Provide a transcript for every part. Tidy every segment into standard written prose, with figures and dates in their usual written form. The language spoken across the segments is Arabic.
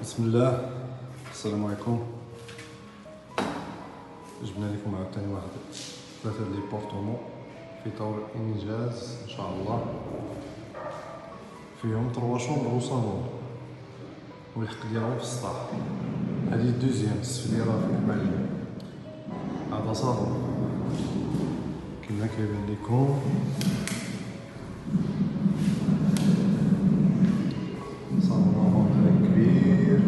بسم الله. السلام عليكم. جبنا لكم عاوتاني واحد 3 لي بورتومون في طور انجاز ان شاء الله، فيهم 3 شومبر وصالون والحق ديالهم في السطح. هذه الدوزيام السفلي راه في المعلم. هذا صالون كما كيبان لكم، صالون كبير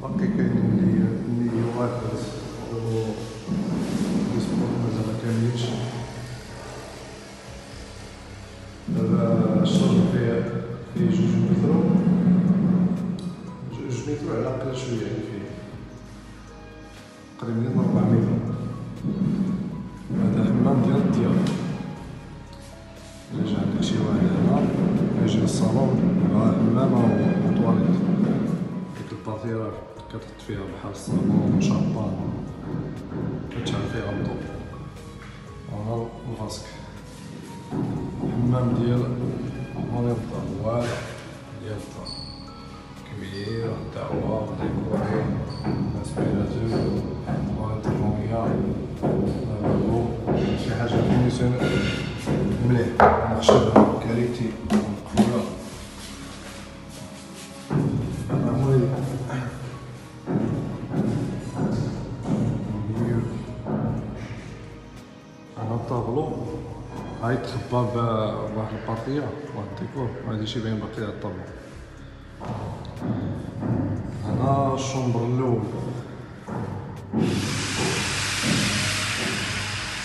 باقي كاينين اللي واقف الاسبوع مازال ما كاملينش. دابا الشرج فيه 2 متر، 2 متر على اقل شويه، يعني فيه قريب من 4 متر. هذا حمام ديال الديار. إلا جا عندك شي واحد هنا يجي للصالون راه حمام و طواليت، ديك البارتي راه كتحط فيها بحال الصابون وشامبان كتشعل فيها الضو. وهنا الفاسك، الحمام ديال مريض الدار واعر ديال الدار، كبير دعوة ديكوري اسبيراتور طواليت الرومية لافابو، شي حاجة فينيسيون مليح، نخشب كاليتي مقفولة. هنا الطابلو هاي تخبى بواحد البارتية واحد الديكور، مهاديش باين باقي على الطابلو. هنا الشومبر الأول،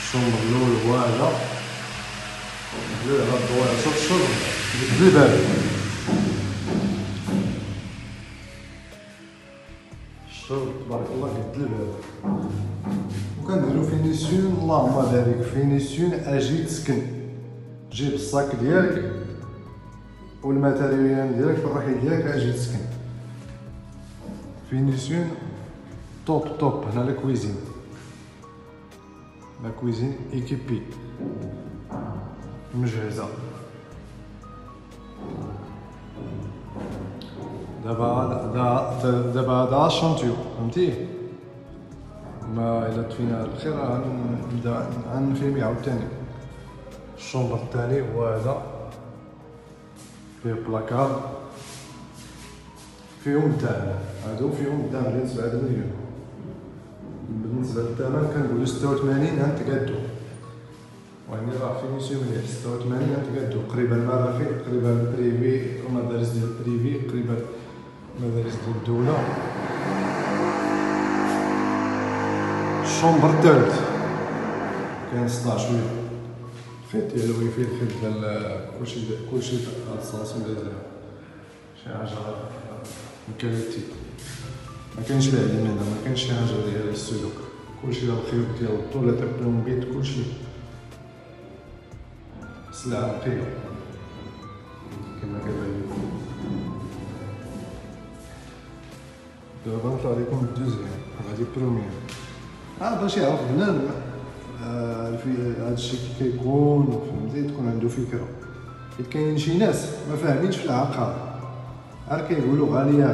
الشومبر الأول واعرة دلو على الضوايع، شوف الشرب يبدل الباب، الشرب تبارك الله يبدل الباب. وكنديرو فينيسيون اللهم بارك، فينيسيون اجي تسكن، جيب الصاك ديالك والماتيريال ديالك بالرحيل ديالك اجي تسكن. فينيسيون توب. هنا لا كويزين ايكيبي مجهزه. دابا هذا الشانتيو فهمتي، ما الا طفينا على الخير غنبدا غنفيلمي عاوتاني. الشومبر الثاني هو هذا، فيه بلاكار، فيهم الدعم، هادو فيهم الدعم ديال 7 مليون. بالنسبه للثمن كنقولو 86 غنتقادو، وهني راه فينيسيون مليح. 86 غنتقادو، قريبه المرافق، قريبه البريفي والمدارس ديال البريفي، قريبه المدارس ديال الدوله. الشومبر الثالث كاين 16 شويه، الخيط ديالو فيه الخيط ديال كلشي في هاد الصاص مزيان، شي حاجه كاليتي، ما كاينش العلم هنا، ما كاينش شي حاجه ديال السلوك، كلشي ديال الخيوط ديال الطول لا بلومبيت، كلشي سلعه نقيه كما كيبان لكم. دابا نطلع لكم الدوزيام، هادي بروميير. باش يعرف بنان في هادشي كي كيكون، فهمتي، تكون عنده فكره. حيت كاين شي ناس ما فاهمينش في العقار، غير كيقولوا غاليه،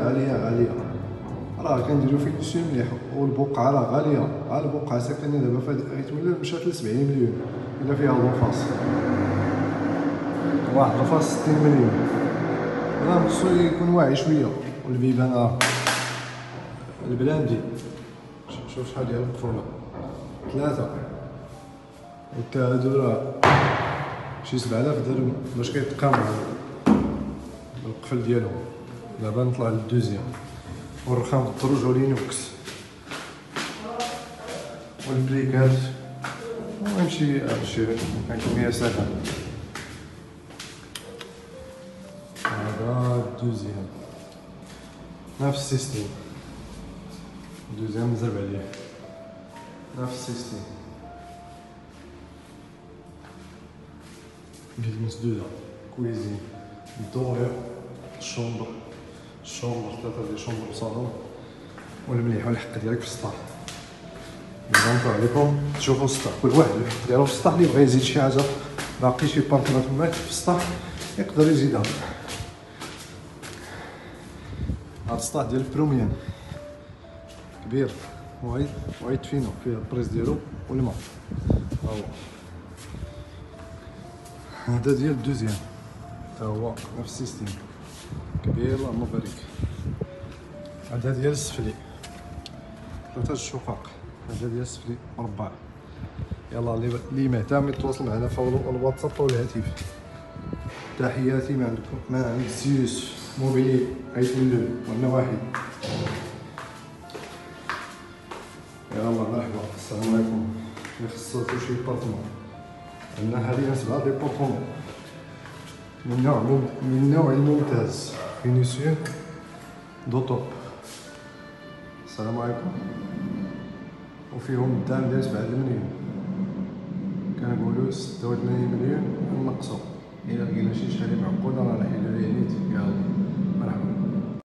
راه كنديرو فينيسيون مليح. والبقعه راه غاليه، البقعه ساكنه دابا فايت مشات ل 70 مليون الا فيها الوفاص، 1.60 مليون. راه خصو يكون واعي شويه. والبيبان راه البلاندي، شوف شحال ديال القفوله، 3. والتهادو راه شي 7000 درهم باش كيتقاموا بالقفل ديالهم. دابا نطلع للدوزيام، والرخام الدروج ولينوكس والبريكات، ونمشي هادشي كان كمية ساهلة. هذا الدوزيام نفس السيستيم، الدوزيام مزرب عليه نفس السيستيم، بيت مسدودة، كويزين، الدورير، الشومبر 3 ديال شومبر وصالون، والمليح والحق ديالك في السطح. دابا نطلع لكم تشوفوا السطح، كل واحد الحق ديالو في السطح. اللي بغى يزيد شي حاجه باقي شي بارتيات تماك في السطح يقدر يزيدها. هاد السطاح ديال البروميان كبير وايد فينو، فيه البريز ديالو والماء. ها هو هذا ديال الدوزيام تا هو نفس السيستيم كبير، اللهم بارك. هذا ديال السفلي 3 الشقق، هذا ديال السفلي مربع. يلا اللي مهتم يتواصل معنا في الواتساب او الهاتف. تحياتي ما عند سيوس موبيلي عيط من وانا واحد. يلا مرحبا، السلام عليكم. اللي خصو شي بارتمون عندنا حاليا 7 ديبارتمون من نوع الممتاز فينيسيون دو توب. السلام عليكم. وفيهم الدعم ديال 7 مليون، كنقولوا 86 مليون نقصوا. إلا لقينا شي شحال معقوده راه نحيدو ليه نيت.